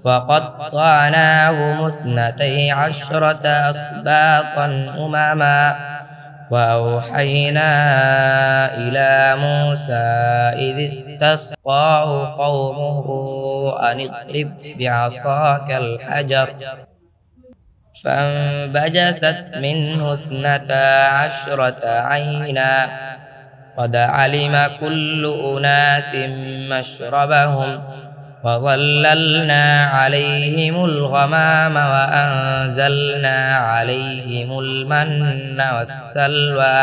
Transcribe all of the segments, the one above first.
وقطعناهم اثنتي عشرة أسباطا أمما وأوحينا إلى موسى إذ استسقاه قومه أن اضرب بعصاك الحجر فانبجست منه اثنتا عشرة عينا قد علم كل أناس مشربهم وظللنا عليهم الغمام وأنزلنا عليهم المن والسلوى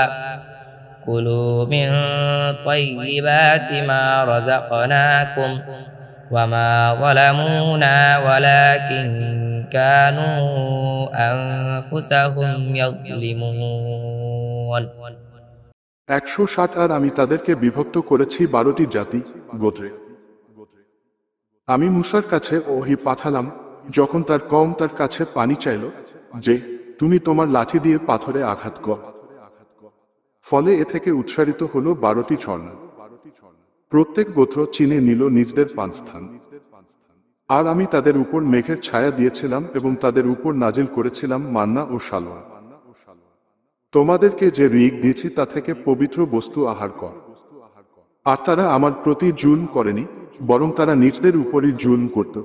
كلوا من طيبات ما رزقناكم وما ظلمونا ولكن كانوا أنفسهم يظلمون 160 আর আমি তাদেরকে বিভক্ত করেছি 12টি জাতি গোত্রে। আমি মূসার কাছে ওহী পাঠালাম যখন তার কওম তার কাছে পানি চাইল যে তুমি তোমার লাঠি দিয়ে পাথরে আঘাত কর, ফলে এ থেকে উৎসারিত হলো 12টি ঝর্ণা। প্রত্যেক গোত্র চিনে নিল নিজদের পানস্থান। আর আমি তাদের উপর মেঘের ছায়া দিয়েছিলাম এবং তাদের উপর নাজিল করেছিলাম মান্না ও সালোয়া। তোমাদেরকে যে রিক দিয়েছি তা থেকে পবিত্র বস্তু আহার কর। আর তারা আমার প্রতি জুলম করেনি, বরং তারা নিজদের উপরই জুলম করত।